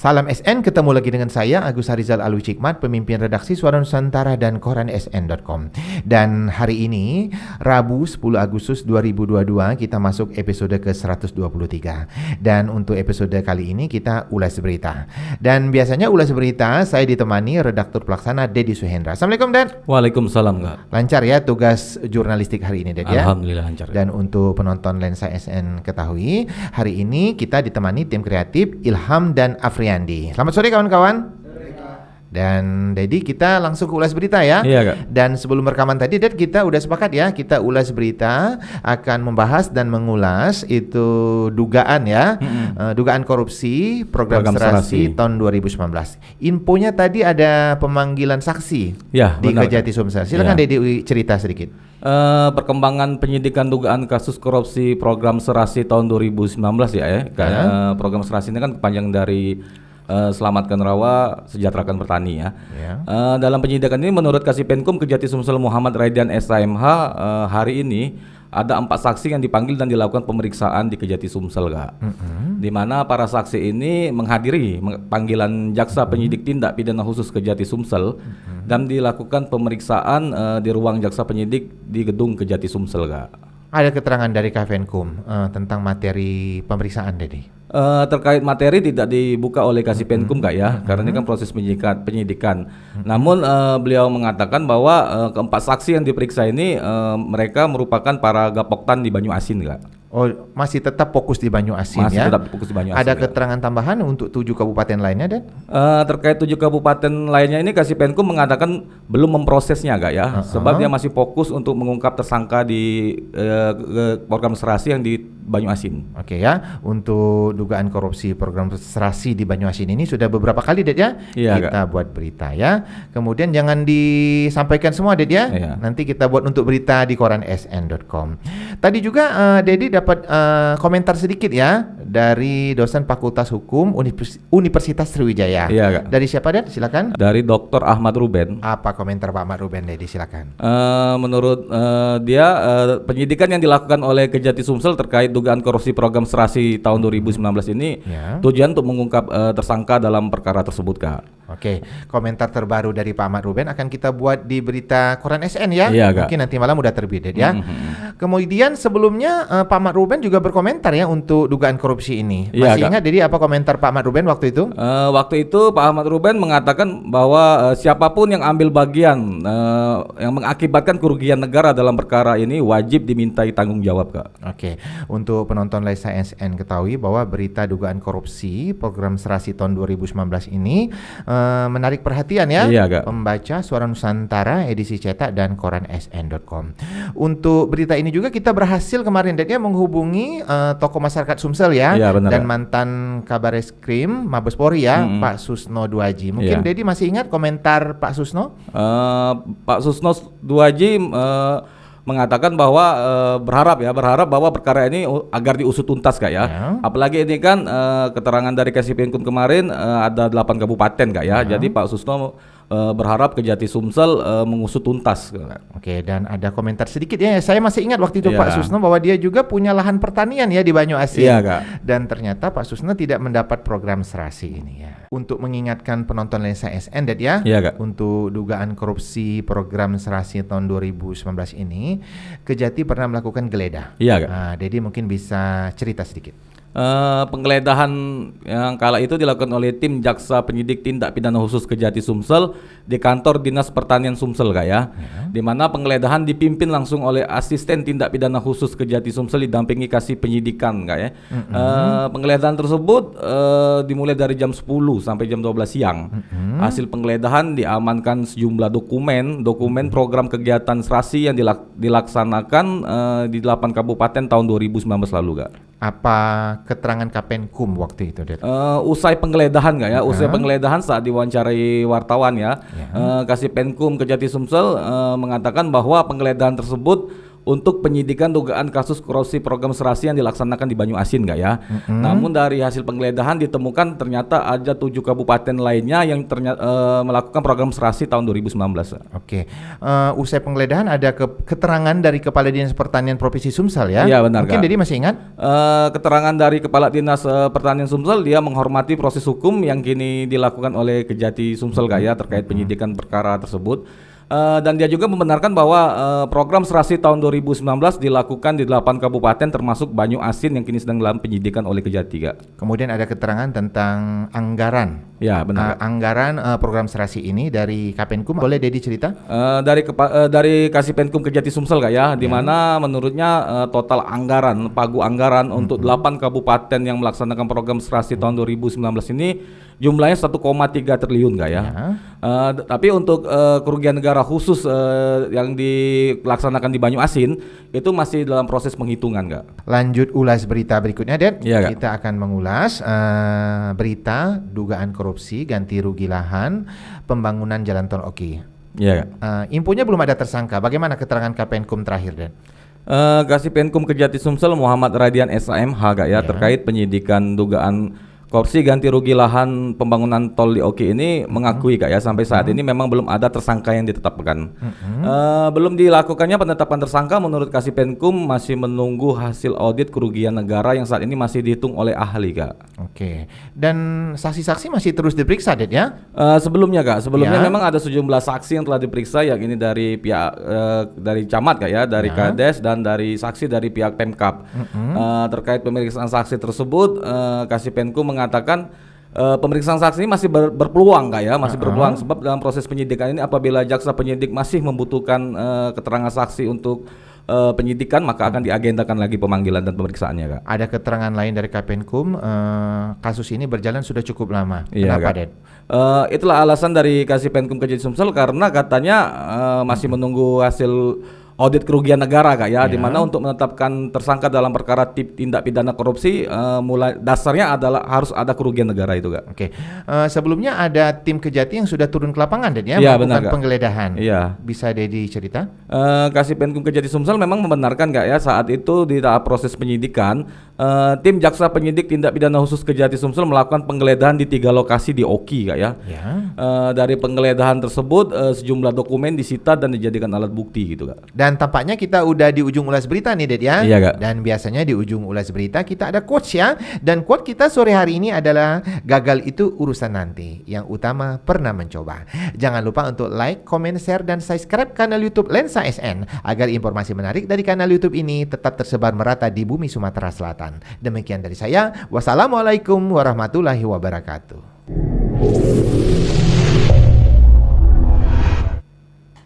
Salam SN, ketemu lagi dengan saya Agus Harizal Alwi Cikmat, pemimpin redaksi Suara Nusantara dan koran sn.com. Dan hari ini Rabu 10 Agustus 2022 kita masuk episode ke-123. Dan untuk episode kali ini kita ulas berita. Dan biasanya ulas berita saya ditemani redaktur pelaksana Dedi Suhendra. Assalamualaikum Ded. Waalaikumsalam Kak. Lancar ya tugas jurnalistik hari ini Ded ya? Alhamdulillah lancar. Dan untuk penonton Lensa SN ketahui, hari ini kita ditemani tim kreatif Ilham dan Afriandi. Selamat sore kawan-kawan. Dan Dedi, kita langsung ke ulas berita ya. Iya Kak. Dan sebelum rekaman tadi Ded, kita udah sepakat ya, kita ulas berita akan membahas dan mengulas itu dugaan ya, dugaan korupsi program serasi tahun 2019. Infonya tadi ada pemanggilan saksi Ya, di benar, Kejati Sumsel. Silakan Ya. Dedi cerita sedikit. Perkembangan penyidikan dugaan kasus korupsi program serasi tahun 2019 ya. Program serasi ini kan kepanjang dari Selamatkan Rawa, Sejahterakan Petani ya. Dalam penyidikan ini menurut Kasipenkum Kejati Sumsel Muhammad Raidian SHMH, hari ini ada 4 saksi yang dipanggil dan dilakukan pemeriksaan di Kejati Sumsel Kak. Di mana para saksi ini menghadiri panggilan jaksa penyidik tindak pidana khusus Kejati Sumsel dan dilakukan pemeriksaan di ruang jaksa penyidik di gedung Kejati Sumsel Kak. Ada keterangan dari Kafenkum tentang materi pemeriksaan Dedi? Terkait materi tidak dibuka oleh Kasipenkum Kak ya, karena ini kan proses penyidikan. Namun beliau mengatakan bahwa keempat saksi yang diperiksa ini mereka merupakan para gapoktan di Banyu Asin Kak. Oh, masih tetap fokus di Banyu Asin Masih ya? tetap fokus di Banyu Asin. Ada Kak. keterangan tambahan untuk 7 kabupaten lainnya Dan? Terkait 7 kabupaten lainnya ini Kasipenkum mengatakan belum memprosesnya Kak ya, sebab dia masih fokus untuk mengungkap tersangka di program serasi yang di Banyu Asin. Oke ya, untuk dugaan korupsi program serasi di Banyu Asin ini sudah beberapa kali Ded ya, Iya, kita buat berita ya. Kemudian jangan disampaikan semua Ded ya, Iya. nanti kita buat untuk berita di koran sn.com. Tadi juga Dedi dapat komentar sedikit ya dari dosen Fakultas Hukum Universitas Sriwijaya. Iya Kak. Dari siapa Ded? Silakan. Dari Dr. Ahmad Ruben. Apa komentar Pak Ahmad Ruben Dedi? Silakan. Menurut dia penyidikan yang dilakukan oleh Kejati Sumsel terkait dugaan korupsi program serasi tahun 2019 ini Ya. tujuan untuk mengungkap tersangka dalam perkara tersebut Kak. Oke, komentar terbaru dari Pak Ahmad Ruben akan kita buat di berita koran SN ya. Iya, Kak. Mungkin nanti malam udah terbit ya. Kemudian sebelumnya Pak Ahmad Ruben juga berkomentar ya untuk dugaan korupsi ini. Iya, Masih Kak. ingat jadi apa komentar Pak Ahmad Ruben waktu itu? Waktu itu Pak Ahmad Ruben mengatakan bahwa siapapun yang ambil bagian yang mengakibatkan kerugian negara dalam perkara ini wajib dimintai tanggung jawab Kak. Oke, untuk penonton Lensa SN ketahui bahwa berita dugaan korupsi program serasi tahun 2019 ini menarik perhatian ya. Iya, Kak. Pembaca Suara Nusantara edisi cetak dan koran sn.com. Untuk berita ini juga kita berhasil kemarin Ded ya menghubungi tokoh masyarakat Sumsel ya, Iya, benar, dan Kak. mantan Kabareskrim Mabes Polri ya, Pak Susno Duaji. Mungkin Iya. Dedi masih ingat komentar Pak Susno? Pak Susno Duaji mengatakan bahwa berharap bahwa perkara ini agar diusut tuntas Kak ya. Apalagi ini kan keterangan dari Kasipenkum kemarin ada 8 kabupaten Kak ya. Jadi Pak Susno berharap Kejati Sumsel mengusut tuntas Kak. Oke, dan ada komentar sedikit ya. Saya masih ingat waktu itu Iya. Pak Susno bahwa dia juga punya lahan pertanian ya di Banyu Asin. Iya, Kak. Dan ternyata Pak Susno tidak mendapat program serasi ini ya. Untuk mengingatkan penonton Lensa SN Ded ya, Iya, Kak. untuk dugaan korupsi program serasi tahun 2019 ini, Kejati pernah melakukan geledah. Iya Kak. Nah, Dedi mungkin bisa cerita sedikit. Penggeledahan yang kala itu dilakukan oleh tim jaksa penyidik tindak pidana khusus Kejati Sumsel di kantor Dinas Pertanian Sumsel Kak ya. Di mana penggeledahan dipimpin langsung oleh asisten tindak pidana khusus Kejati Sumsel didampingi kasih penyidikan Kak ya. Penggeledahan tersebut dimulai dari jam 10 sampai jam 12 siang. Hasil penggeledahan diamankan sejumlah dokumen program kegiatan serasi yang dilaksanakan di 8 kabupaten tahun 2019 lalu Kak. Apa keterangan Kapenkum waktu itu Ded? Usai penggeledahan Kak ya, usai penggeledahan saat diwawancarai wartawan ya, Kasipenkum Kejati Sumsel mengatakan bahwa penggeledahan tersebut untuk penyidikan dugaan kasus korupsi program serasi yang dilaksanakan di Banyu Asin nggak ya. Namun dari hasil penggeledahan ditemukan ternyata ada 7 kabupaten lainnya yang melakukan program serasi tahun 2019. Oke. Usai penggeledahan ada keterangan dari Kepala Dinas Pertanian Provinsi Sumsel ya? Iya benar. Mungkin Kak. Dedi masih ingat? Keterangan dari Kepala Dinas Pertanian Sumsel, dia menghormati proses hukum yang kini dilakukan oleh Kejati Sumsel Gaya terkait penyidikan perkara tersebut. Dan dia juga membenarkan bahwa program serasi tahun 2019 dilakukan di 8 kabupaten termasuk Banyu Asin yang kini sedang dalam penyidikan oleh Kejati. Kak. Kemudian ada keterangan tentang anggaran. Ya benar. Anggaran program serasi ini dari Kapenkum. Boleh Dedi cerita? Dari Kasipenkum Kejati Sumsel Kak ya, di mana menurutnya total anggaran, pagu anggaran untuk 8 kabupaten yang melaksanakan program serasi tahun 2019 ini jumlahnya 1,3 triliun Kak ya. Tapi untuk kerugian negara khusus yang dilaksanakan di Banyu Asin itu masih dalam proses penghitungan Kak. Lanjut ulas berita berikutnya, Ded. Iya, Kak. Kita akan mengulas berita dugaan korupsi ganti rugi lahan pembangunan jalan tol Oki. Iya Kak. Infonya belum ada tersangka. Bagaimana keterangan Kapenkum terakhir, Ded? Kasipenkum Kejati Sumsel Muhammad Radian SAMH Kak ya, terkait penyidikan dugaan korupsi ganti rugi lahan pembangunan tol di Oki ini mengakui Kak ya, sampai saat ini memang belum ada tersangka yang ditetapkan. Belum dilakukannya penetapan tersangka menurut Kasipenkum masih menunggu hasil audit kerugian negara yang saat ini masih dihitung oleh ahli Kak. Oke. Dan saksi-saksi masih terus diperiksa, Ded ya? Sebelumnya Ya. memang ada sejumlah saksi yang telah diperiksa, yakni dari pihak dari camat Kak ya, dari Kades dan dari saksi dari pihak Pemkap. Terkait pemeriksaan saksi tersebut, Kasipenkum mengatakan pemeriksaan saksi ini masih berpeluang Kak ya, masih berpeluang sebab dalam proses penyidikan ini apabila jaksa penyidik masih membutuhkan keterangan saksi untuk penyidikan, maka akan diagendakan lagi pemanggilan dan pemeriksaannya Kak. Ada keterangan lain dari Kapenkum, kasus ini berjalan sudah cukup lama. Iya, Kenapa, Kak. Ded? Itulah alasan dari Kasipenkum Kejati Sumsel karena katanya masih menunggu hasil audit kerugian negara Kak ya, di mana untuk menetapkan tersangka dalam perkara tindak pidana korupsi mulai dasarnya adalah harus ada kerugian negara itu Kak. Oke. Sebelumnya ada tim Kejati yang sudah turun ke lapangan, Ded ya, Iya, melakukan benar, Kak. penggeledahan. Iya. Bisa Dedi cerita? Kasipenkum Kejati Sumsel memang membenarkan Kak ya, saat itu di tahap proses penyidikan tim jaksa penyidik tindak pidana khusus Kejati Sumsel melakukan penggeledahan di 3 lokasi di Oki Kak ya. Dari penggeledahan tersebut sejumlah dokumen disita dan dijadikan alat bukti gitu Kak. Dan tampaknya kita udah di ujung ulas berita nih, Ded ya. Iya, Kak. Dan biasanya di ujung ulas berita kita ada quotes ya. Dan quote kita sore hari ini adalah gagal itu urusan nanti, yang utama pernah mencoba. Jangan lupa untuk like, comment, share, dan subscribe kanal YouTube Lensa SN agar informasi menarik dari kanal YouTube ini tetap tersebar merata di bumi Sumatera Selatan. Demikian dari saya. Wassalamualaikum warahmatullahi wabarakatuh.